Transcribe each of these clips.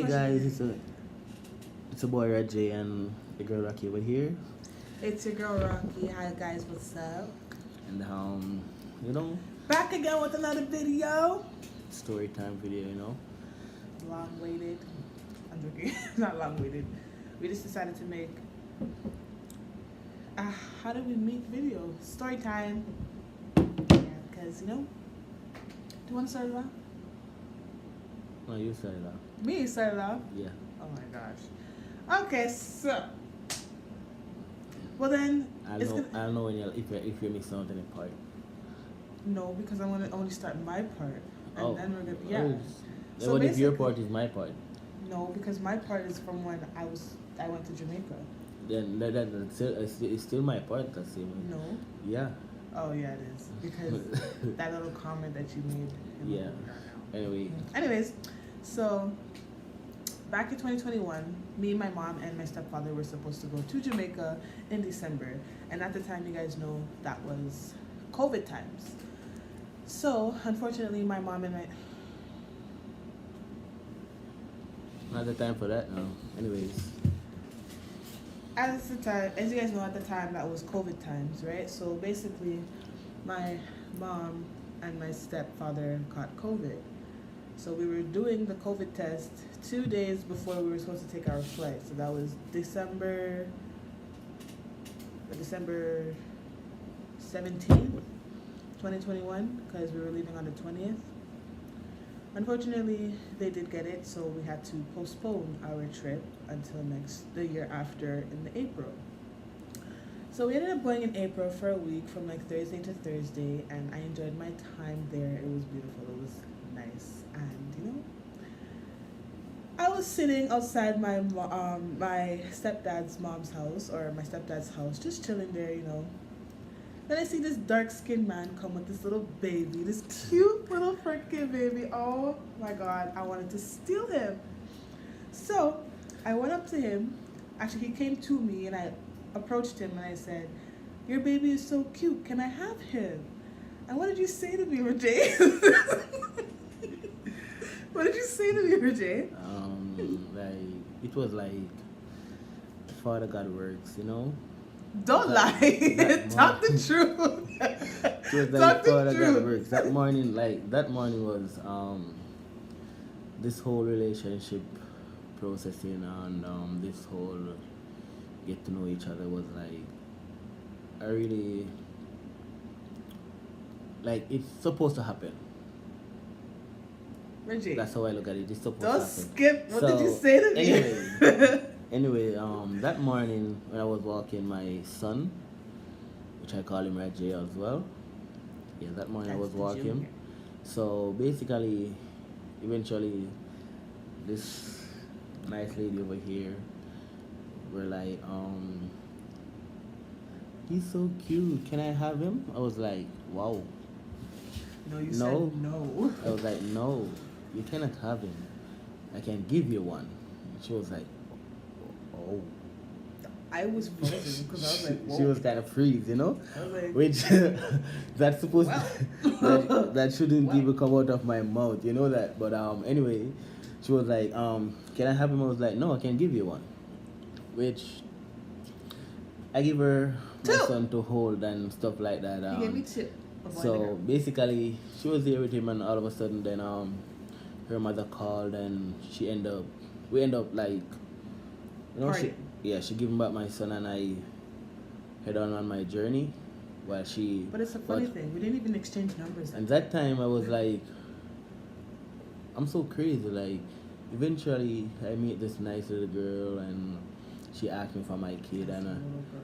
guys, it's a boy Rajay and the girl Rocky over here, It's your girl Rocky. Hi guys, what's up? and you know, Back again with another video. story time video, Long waited. I'm joking. Not long waited. We just decided to make. How do we make video? Story time. Yeah, because do you want to start it off? No, you said it out. Me start it off. Yeah. Oh my gosh. Okay, so. Well then, I'll know when if you're missing out any part. No, because I want to only start my part, and then we're gonna Then So what if your basically- part is my part? No, because my part is from when I went to Jamaica. Then it's still my part. That's it. No. Yeah. Oh yeah, it is because that little comment that you made. Yeah. Anyway. Anyways, so back in 2021, me, my mom, and my stepfather were supposed to go to Jamaica in December, and at the time, you guys know that was COVID times. So unfortunately, my mom and my Not the time for that now. Anyways. as you guys know, at the time that was COVID times, right? So basically, my mom and my stepfather caught COVID. So we were doing the COVID test 2 days before we were supposed to take our flight. So that was December 17th, 2021, because we were leaving on the 20th. Unfortunately, they did get it, so we had to postpone our trip until the year after in the April. So we ended up going in April for a week from like Thursday to Thursday, and I enjoyed my time there. It was beautiful. It was nice, and I was sitting outside my my stepdad's mom's house, or my stepdad's house, just chilling there, Then I see this dark-skinned man come with this little baby, this cute little freaking baby. Oh my God, I wanted to steal him. So I went up to him. Actually, he came to me and I approached him and I said, "Your baby is so cute. Can I have him?" And what did you say to me, Rajay? What did you say to me, Rajay? It was like Father God works, Don't lie. Talk the truth. It was like Talk the Father God truth. works. That morning was this whole relationship processing and this whole get to know each other was it's supposed to happen. Rajay, That's how I look at it. It's supposed don't to happen. skip. What did you say to me? Anyway, that morning when I was walking my son, which I call him Rajay as well. Yeah, that morning I was That's the walking. junior. So basically, eventually, this nice lady over here were like, he's so cute. Can I have him? I was like, wow. No, you No. said no. I was like, no, you cannot have him. I can give you one. She was like, oh. I was frozen because I was like, whoa. She was kind of freeze, I was like, which that's supposed that shouldn't Well. even come out of my mouth, you know that. But anyway, she was like, can I have him? I was like, no, I can give you one. Which I give her my Two. son to hold and stuff like that. he gave me two. A boy and a So girl. basically, she was there with him, and all of a sudden, then her mother called, and we end up like, Partying. she gave me back my son, and I head on my journey, while she. But it's a funny thing. We didn't even exchange numbers. And that time, I was like, I'm so crazy. Like, eventually, I meet this nice little girl, and she asked me for my kid, and. Little girl.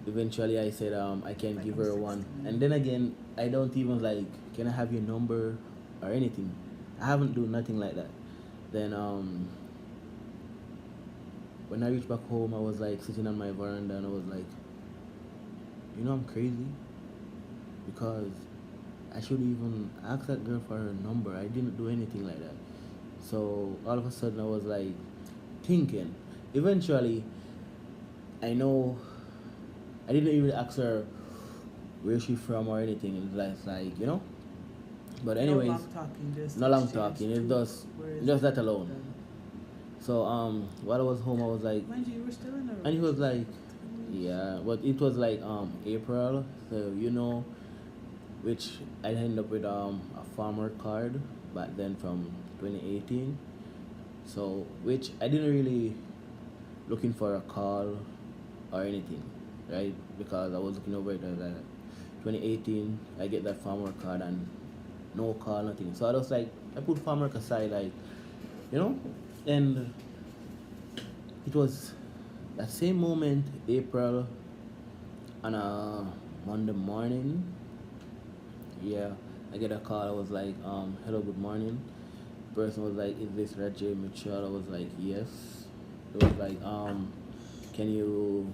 Eventually, I said I can Like give I'm her one, 16. and then again, I don't even like, can I have your number or anything? I haven't do nothing like that. Then when I reached back home, I was like sitting on my veranda, and I was like, I'm crazy, because I should even ask that girl for her number. I didn't do anything like that. So all of a sudden, I was like thinking. Eventually, I know. I didn't even ask her where she from or anything. It's like, But anyways, no long talking. Just no long exchange talking. It's two just words that alone. done. So while I was home, I was like, Mind you, you were still in a and he was like, relationship. yeah, but it was like April, so which I ended up with a farmer card back then from 2018. So which I didn't really looking for a call or anything, right? Because I was looking over it as like 2018, I get that farmer card and no call, nothing. So I was like, I put farmer aside, like, you know, and it was that same moment, April, on a Monday morning. Yeah, I get a call. I was like, hello, good morning. The person was like, is this Reggie Mitchell? I was like, yes. It was like, can you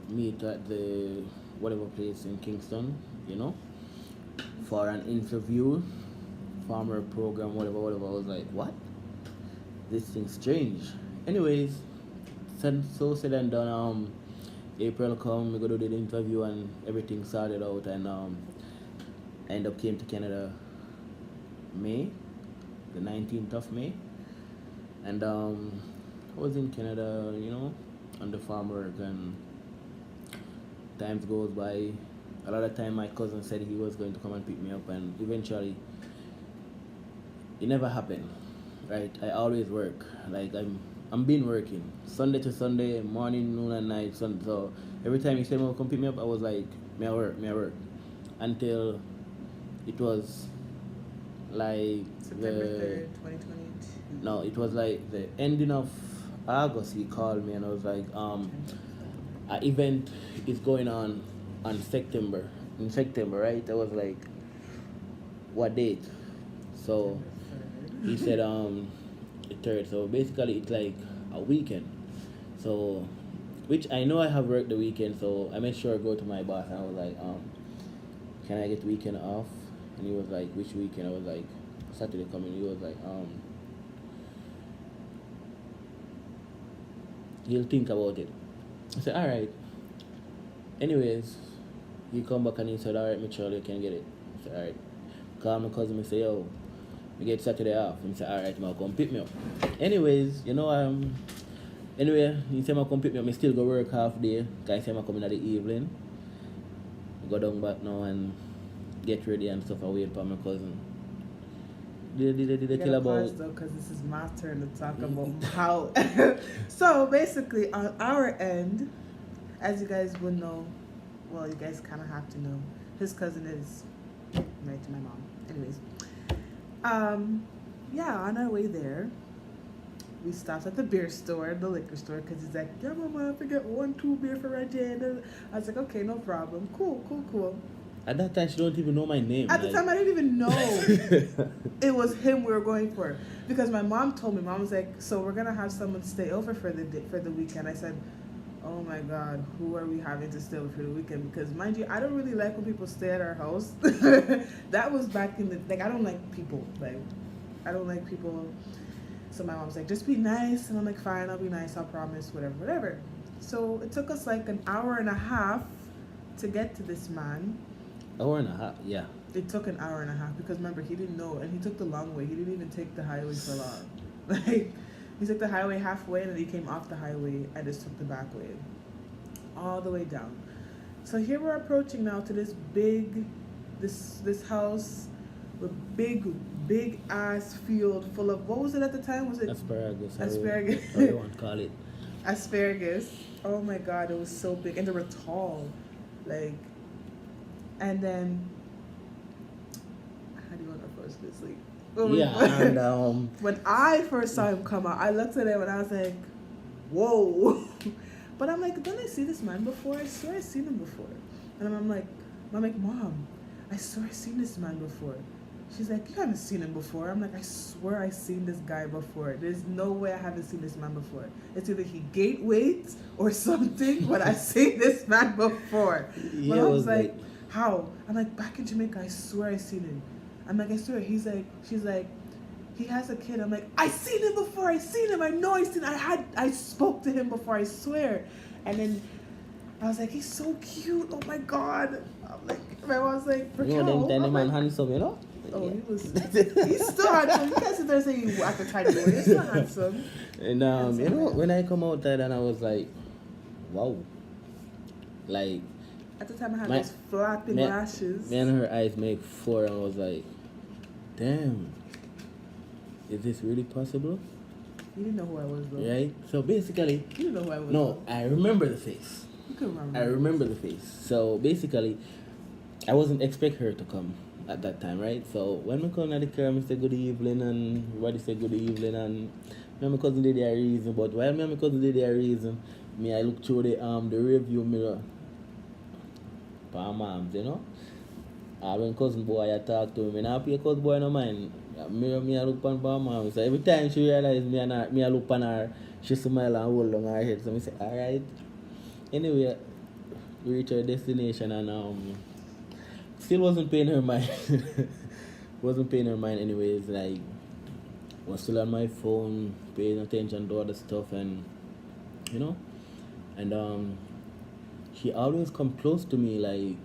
meet at the whatever place in Kingston, you know, for an interview, farmer program, whatever, whatever. I was like, what? This thing's strange. Anyways, said and done. April come, we go to the interview and everything sorted out, and I end up came to Canada May, the 19th of May, and I was in Canada, on the farm work, and times goes by. A lot of time my cousin said he was going to come and pick me up, and eventually it never happened. Right? I always work. Like I'm been working Sunday to Sunday, morning, noon, and night. So every time he said, "Oh, come pick me up," I was like, may I work," until it was like September 3rd, 2022. no, it was like the ending of August. He called me and I was like, an event is going on September. In September, right? I was like, what date? So he said the third. So basically it's like a weekend. So which I know I have worked the weekend, so I made sure I go to my boss and I was like, can I get weekend off? And he was like, which weekend? I was like, Saturday coming. He was like, he'll think about it. I said, alright. Anyways, he come back and he said, alright, Mitchell, you can get it. I said, alright. Call my cousin and say, yo, we get Saturday off. And he said, alright, I'll come pick me up. Anyways, anyway, he said I come pick me up, I still go work half day. Cause he said I come in at the evening. I go down back now and get ready and stuff and wait for my cousin. Did they tell about because this is my turn to talk about how. So basically, on our end, as you guys would know, well, you guys kind of have to know, his cousin is married to my mom. Anyways, yeah, on our way there, we stopped at the beer store, the liquor store, because he's like, yeah, mama, I forget 1-2 beer for Reggie. And I was like, okay, no problem. Cool. at that time she don't even know my name. At the time, I didn't even know it was him we were going for, because my mom told me. Mom was like, "So we're gonna have someone stay over for the weekend." I said, "Oh my God, who are we having to stay over for the weekend?" Because mind you, I don't really like when people stay at our house. That was back in the I don't like people. I don't like people. So my mom's like, "Just be nice," and I'm like, "Fine, I'll be nice. I'll promise. Whatever." So it took us like an hour and a half to get to this man. Hour and a half, yeah. It took an hour and a half because remember he didn't know, and he took the long way. He didn't even take the highway for long. He took the highway halfway and then he came off the highway and just took the back way, all the way down. So here we're approaching now to this house with big ass field full of, what was it at the time? Was it asparagus? Asparagus. How you want to call it? Asparagus. Oh my God, it was so big and they were tall, and then, how do you want to approach this? And when I first saw him come out, I looked at him and I was like, whoa. But I'm like, don't I see this man before? I swear I've seen him before. And I'm like, Mom, I swear I've seen this man before. She's like, you haven't seen him before. I'm like, I swear I've seen this guy before. There's no way I haven't seen this man before. It's either he gate waits or something, but I've seen this man before. Yeah, but I was like, how? I'm like, back in Jamaica, I swear I seen him. I'm like, I swear. She's like, he has a kid. I'm like, I seen him before. I seen him. I know I seen. I spoke to him before. I swear. And then I was like, he's so cute. Oh my God. I'm like, my mom was like, them man handsome, Oh, he was. He's still handsome. You can't sit there and say you act a tiny boy. He's still handsome. And you know, when I come out there, and I was like, wow, like At the time, I had My- those flapping me- lashes. me and her eyes make four, and I was like, damn, is this really possible? You didn't know who I was, though. Right? So basically, You didn't know who I was. no, I remember the face. You can remember. I remember the face. So basically, I wasn't expect her to come at that time, right? So when we come at the car, I say good evening, and everybody say good evening, and me and my cousin did their reason. But while me and my cousin did their reason, me I look through the review mirror, for moms, you know. When cousin boy I talk to him, and I pay cousin boy no mind. Mirror me I look on for mom. So every time she realize me and her, me I look on her, she smile and hold on her head. So I say, alright. Anyway, we reach our destination, and still wasn't paying her mind. Wasn't paying her mind anyways. Like, was still on my phone, paying attention to other stuff, and you know, and she always come close to me. Like,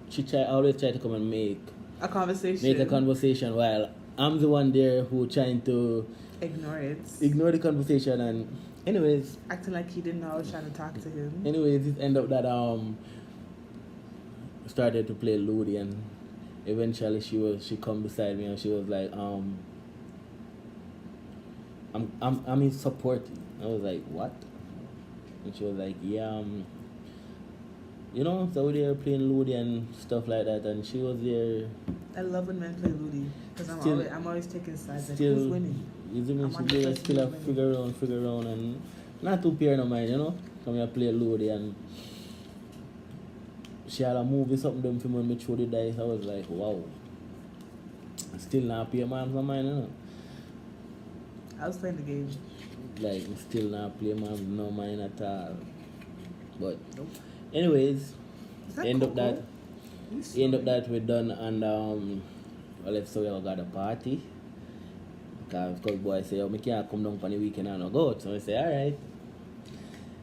she always try to come and make A conversation. a conversation, while I'm the one there who trying to Ignore it. ignore the conversation. And anyways, Acting like he didn't know I was trying to talk to him. anyways, it ended up that started to play Ludi, and eventually she come beside me and she was like, I'm in support. I was like, what? And she was like, yeah, you know, so we were playing Ludi and stuff like that, and she was there. I love when men play Ludi because Still- I'm always taking sides. Like, Still, who's winning? you see me, I'm she on the there person still a who's winning. figure around, and not too pair no mind, you know. Come here play Ludi, and she had a movie something done for me when me throw the dice. I was like, wow. Still not pay mom's no mind, you know. I was playing the game. Like, still not play mom's no mind at all. But Nope. anyways, Is that end up Coco? that You end up sorry? that we're done, and well, let's say we all got a party. Because boy say, oh, me can't come down for the weekend and not go out. So I say, alright.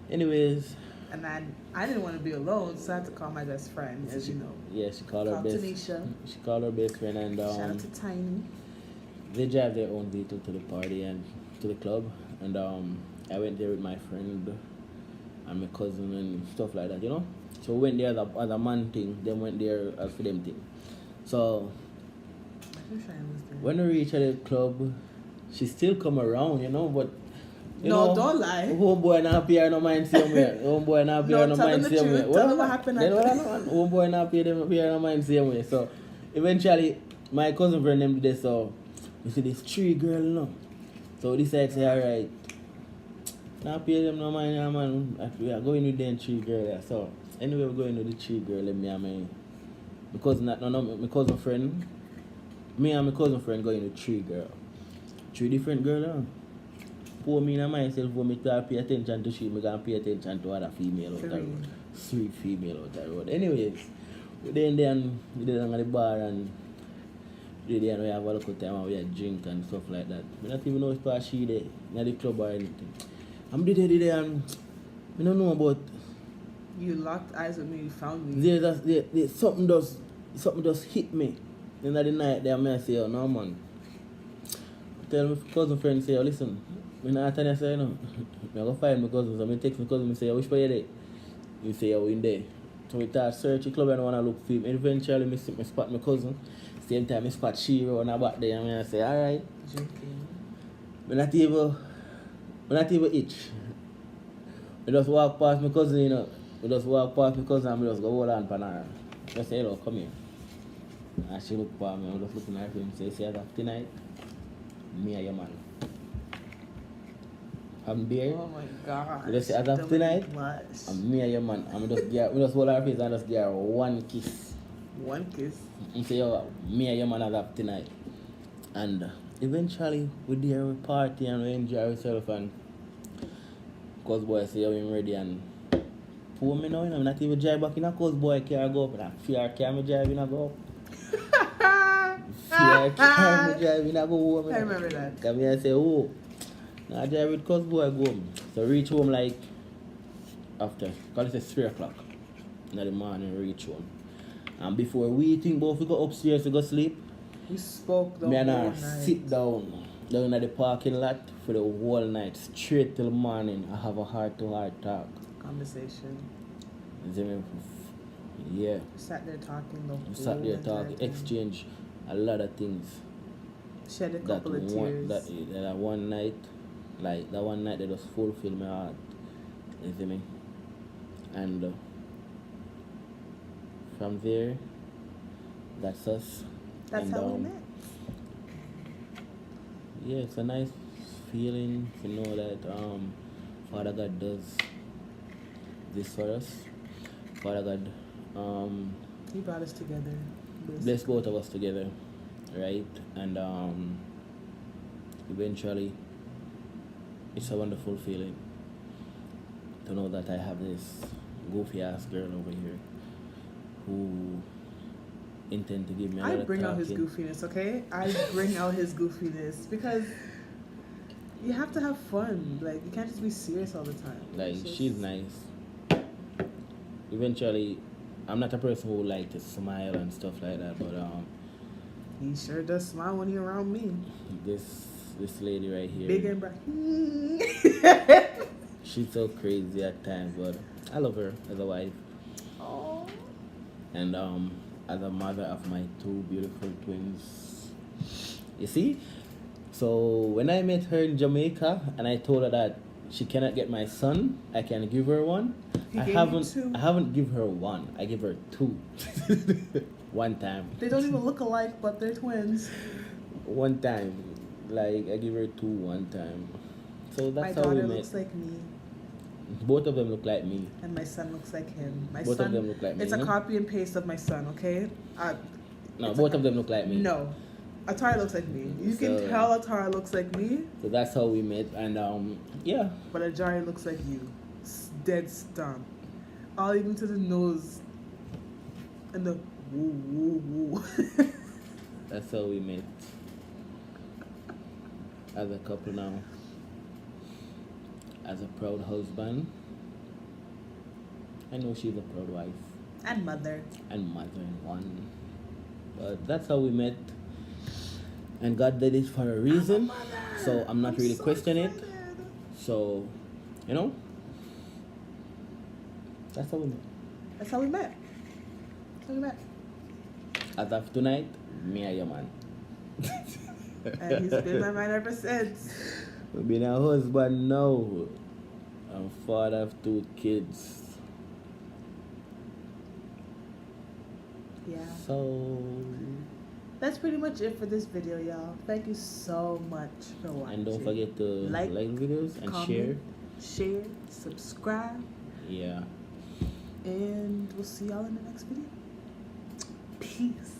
Anyways, And I didn't want to be alone, so I had to call my best friend, as you know. yeah, she called her Called best. Tanisha. She called her best friend, and Shout out to Tiny. they drive their own vehicle to the party and to the club. And I went there with my friend and my cousin and stuff like that, you know. So we went there as a man thing. Then went there as for them thing. So I wish I was there. when we reach at the club, she still come around, you know, but you No, know, don't lie. Homeboy not pay no mind same way. Homeboy not pay No, no tell mind them the same way. truth. Tell them what happened Then at what the- I know, homeboy not pay no mind same way. So eventually, my cousin friend them did this. So we see this tree girl, you know. So we decide say, alright, not pay them no mind, yeah, man. We are going with them tree girl. Yeah. So anyway, we're going with the tree girl. Let me and my cousin, my cousin friend. Me and my cousin friend going with tree girl. Three different girl, huh? Poor me and myself, for me to pay attention to she, me gonna pay attention to other female out the Three. road. Sweet female out the road. Anyways, we then we did on the bar, and we have a look at time and we had drink and stuff like that. We not even know if she there, in the club or anything. I'm there, and I don't know about You locked eyes with me. You found me. there's something just hit me. In the night there, I say, oh no man. Tell my cousin friend, say, oh listen, I not tell you, say, no. I go find my cousin, so I text my cousin, I say, which way you there? You say, oh, in there. So we start search the club and I want to look for him. And eventually, I spot my cousin. Same time, I spot Shiro and I back there, and I say, alright. Drinking. I not even itch. I just walk past my cousin, you know. I just walk past my cousin and I just go hold on for her. Just say, hello, come here. And she look for me, I'm just looking at him, say, as of tonight, me and your man. I'm there. Oh my god. You just say, as of tonight, Much. I'm me and your man. I'm just hold her face and just give her one kiss. One kiss. And say, yo, me and your man as of tonight. And eventually, we there, we party and we enjoy ourselves, and cause boy say, yo, I'm ready, and poor me now, you know, I'm not even drive back in a cause boy car go up, and I fear car me driving a go up. Fear car me driving a go home. I remember that. Come here and say, oh, now I drive with cause boy go home. So reach home like after, cause it's 3 o'clock in the morning, reach home. And before we think about if we go upstairs to go sleep, We spoke the Me and whole her night. sit down at the parking lot for the whole night, straight till morning. I have a heart-to-heart talk. Conversation. You see me? Yeah. We sat there talking the whole We sat there talking, entire time. exchange a lot of things. Shed a That couple of one, tears. that one night, like that one night that just fulfilled my heart. You see me? And from there, that's us. That's and, how we met. Yeah, it's a nice feeling to know that Father God does this for us. Father God He brought us together. bless both of us together, right? And eventually, it's a wonderful feeling to know that I have this goofy ass girl over here who intend to give me a lot I of bring out his talking. goofiness, okay? I bring out his goofiness because you have to have fun. Like, you can't just be serious all the time. Like, It's just- she's nice. Eventually, I'm not a person who like to smile and stuff like that, but He sure does smile when he's around me. this lady right here, Big and bright. she's so crazy at times, but I love her as a wife Oh. and as a mother of my two beautiful twins. You see, so when I met her in Jamaica and I told her that she cannot get my son, I can give her one. He I gave you haven't. two. I haven't give her one. I give her two. One time. They don't even look alike, but they're twins. One time, like I give her two one time. So My that's how we daughter met. looks like me, Both of them look like me. and my son looks like him. My Both son, of them look like me. it's a copy and paste of my son, okay? No, it's both a- of them look like me. No. Atara looks like me. You can So- tell Atara looks like me, So that's how we met, and yeah, but Ajari looks like you. Dead stump. All even to the nose. And the woo woo woo. that's how we met. As a couple now. As a proud husband. I know she's a proud wife And mother. and mother in one. But that's how we met. And God did it for a reason. So I'm not really questioning it. So, you know, that's how we met. That's how we met. That's how we met. As of tonight, me and your man. And he's been my man ever since. We've been a husband now. I'm father of two kids. Yeah. So, That's pretty much it for this video, y'all. Thank you so much for watching. and don't forget to like videos and share. Share, subscribe, Yeah. and we'll see y'all in the next video. Peace.